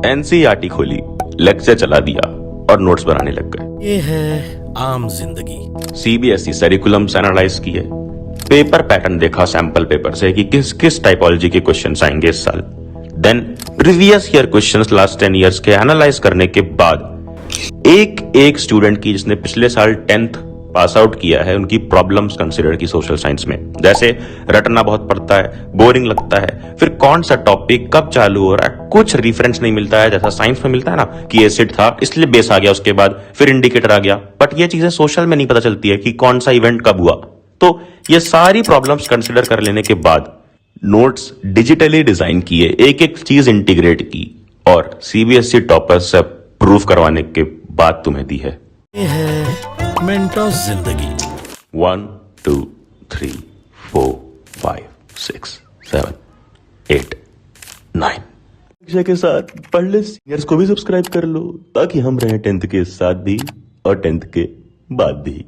NCERT खोली, lecture चला दिया और नोट्स बनाने लग गए। ये है आम जिंदगी। सीबीएसई सरिकुलम्स एनालाइज किए, पेपर पैटर्न देखा सैंपल पेपर से कि किस किस टाइपोलॉजी के क्वेश्चंस आएंगे इस साल। Then previous year questions last 10 years के एनालाइज करने के बाद एक एक स्टूडेंट की जिसने पिछले साल 10th पास आउट किया है उनकी प्रॉब्लम्स कंसिडर की सोशल साइंस में। जैसे रटना बहुत पड़ता है, बोरिंग लगता है, फिर कौन सा टॉपिक कब चालू हो रहा है, कुछ रेफरेंस नहीं मिलता है जैसा साइंस में मिलता है ना कि एसिड था इसलिए बेस आ गया, उसके बाद फिर इंडिकेटर आ गया। बट ये चीजें सोशल में नहीं पता चलती है कि कौन सा इवेंट कब हुआ। तो ये सारी प्रॉब्लम्स कंसिडर कर लेने के बाद नोट्स डिजिटली डिजाइन किए, एक एक चीज इंटीग्रेट की और सीबीएसई टॉपर्स से प्रूफ करवाने के बाद तुम्हें दी है। ये है मेंटोस जिंदगी। 1 2 3 4 5 6 7 8 9 के साथ पढ़ ले, सीनियर्स को भी सब्सक्राइब कर लो ताकि हम रहे 10th के साथ भी और 10th के बाद भी।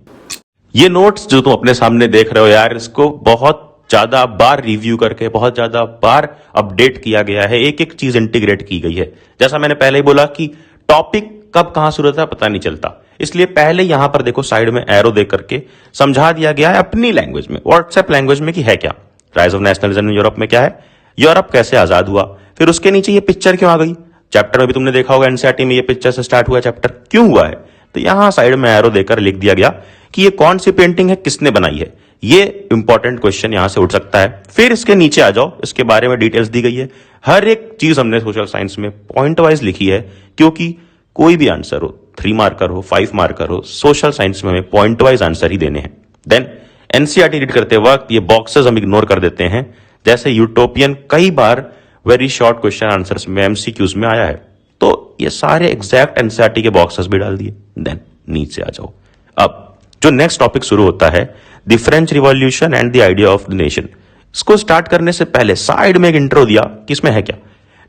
ये नोट्स जो तुम अपने सामने देख रहे हो यार, इसको बहुत ज्यादा बार रिव्यू करके बहुत ज्यादा बार अपडेट किया गया है, एक एक चीज इंटीग्रेट की गई है। जैसा मैंने पहले ही बोला कि टॉपिक कब कहां शुरू होता है पता नहीं चलता, इसलिए पहले यहां पर देखो साइड में एरो देख करके समझा दिया गया है अपनी लैंग्वेज में, व्हाट्सएप लैंग्वेज में कि है क्या। Rise of nationalism in Europe में क्या है, यूरोप कैसे आजाद हुआ, फिर उसके नीचे ये पिक्चर क्यों आ गई। चैप्टर में भी तुमने देखा होगा एनसीईआरटी में ये पिक्चर से स्टार्ट हुआ चैप्टर, क्यों हुआ है। तो यहां साइड में एरो देकर लिख दिया गया कि ये कौन सी पेंटिंग है, किसने बनाई है। ये इंपॉर्टेंट क्वेश्चन यहां से उठ सकता है। फिर इसके नीचे आ जाओ, इसके बारे में डिटेल्स दी गई है, हर एक चीज हमने सोशल साइंस में पॉइंट वाइज लिखी है, क्योंकि कोई भी आंसर हो, 3 मार्कर हो 5 मार्कर हो, सोशल साइंस में हमें पॉइंट वाइज आंसर ही देने हैं। देन एनसीईआरटी रीड करते वक्त ये बॉक्सेस हम इग्नोर कर देते हैं, जैसे यूटोपियन कई बार वेरी शॉर्ट क्वेश्चन आंसर्स में एमसीक्यूज में आया है, तो ये सारे एग्जैक्ट एनसीईआरटी के बॉक्सेस भी डाल दिए। देन नीचे आ जाओ, अब जो नेक्स्ट टॉपिक शुरू होता है the French revolution and the idea of the nation. इसको स्टार्ट करने से पहले साइड में एक इंट्रो दिया कि इसमें है क्या।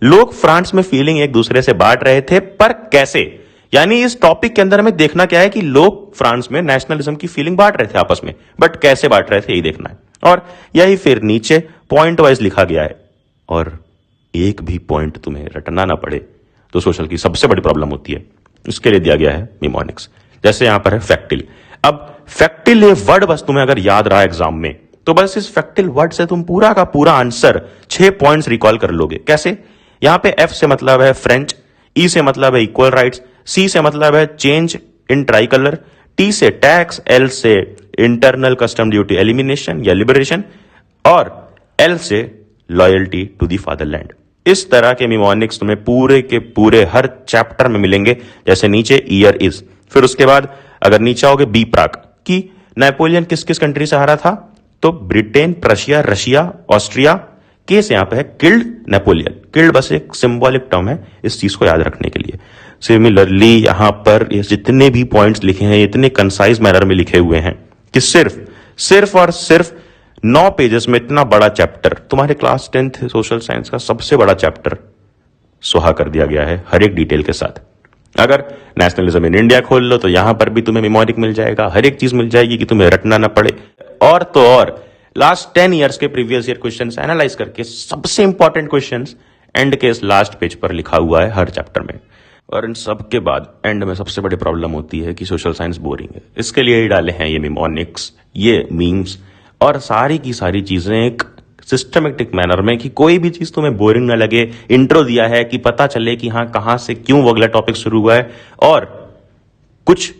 लोग फ्रांस में फीलिंग एक दूसरे से बांट रहे थे, पर कैसे, यानी इस टॉपिक के अंदर हमें देखना क्या है कि लोग फ्रांस में नेशनलिज्म की फीलिंग बांट रहे थे आपस में, बट कैसे बांट रहे थे यही देखना है। और यही फिर नीचे पॉइंट वाइज लिखा गया है, और एक भी पॉइंट तुम्हें रटना ना पड़े तो सोशल की सबसे बड़ी प्रॉब्लम होती है। इसके लिए दिया गया है निमोनिक्स। जैसे यहां पर है फैक्टिल। अब फैक्टिल ये वर्ड बस तुम्हें अगर याद रहा एग्जाम में, तो बस इस फैक्टिल वर्ड से तुम पूरा का पूरा आंसर 6 पॉइंट्स रिकॉल कर लोगे। कैसे, यहां पे एफ से मतलब है फ्रेंच, ई से मतलब है इक्वल राइट्स, सी से मतलब है change in try colour, T से टैक्स, एल से इंटरनल कस्टम ड्यूटी एलिमिनेशन या लिबरेशन, और एल से लॉयल्टी टू द फादरलैंड। इस तरह के निमोनिक्स तुम्हें पूरे के पूरे हर चैप्टर में मिलेंगे। जैसे नीचे ईयर इज, फिर उसके बाद अगर नीचे आओगे बी प्राक कि नेपोलियन किस किस कंट्री से हारा था, तो Britain, Prussia, Russia, Austria. Case यहां पे है किल्ड नेपोलियन, किल्ड बस एक सिंबॉलिक टर्म है इस चीज को याद रखने के लिए। सिमिलरली यहां पर ये जितने भी पॉइंट्स लिखे हैं इतने कंसाइज मैनर में लिखे हुए हैं कि सिर्फ और सिर्फ 9 पेजेस में इतना बड़ा चैप्टर, तुम्हारे क्लास 10th सोशल साइंस का सबसे बड़ा चैप्टर सुहा कर दिया गया है हर एक डिटेल के साथ। अगर नेशनलिज्म इन इंडिया खोल लो तो यहां पर भी तुम्हें मेमोरिक मिल जाएगा, हर एक चीज मिल जाएगी कि तुम्हें रटना ना पड़े। और तो और लास्ट 10 इयर्स के प्रीवियस ईयर क्वेश्चंस एनालाइज करके सबसे इंपॉर्टेंट क्वेश्चंस एंड के इस लास्ट पेज पर लिखा हुआ है हर चैप्टर में। और इन सब के बाद एंड में सबसे बड़ी प्रॉब्लम होती है कि सोशल साइंस बोरिंग है। इसके लिए ही डाले हैं ये निमोनिक्स, ये मीम्स और सारी की सारी चीजें एक सिस्टमेटिक मैनर में कि कोई भी चीज तुम्हें बोरिंग ना लगे। इंट्रो दिया है कि पता चले कि हाँ कहां से क्यों वो अगला टॉपिक शुरू हुआ है, और कुछ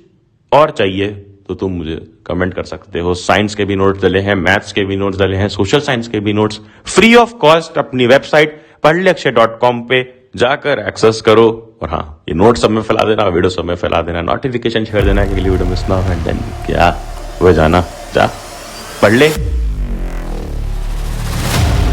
और चाहिए तो तुम मुझे कमेंट कर सकते हो। साइंस के भी नोट्स डले हैं, मैथ्स के भी नोट्स डले हैं, सोशल साइंस के भी नोट्स फ्री ऑफ कॉस्ट अपनी वेबसाइट पढ़लेअक्षय.com पे जाकर एक्सेस करो। और हाँ, ये नोट्स सब में फैला देना, वीडियो सब में फैला देना, नोटिफिकेशन छेड़ देना कि अगली वीडियो मिस ना हो। एंड देन क्या हुआ, जाना जा पढ़ ले।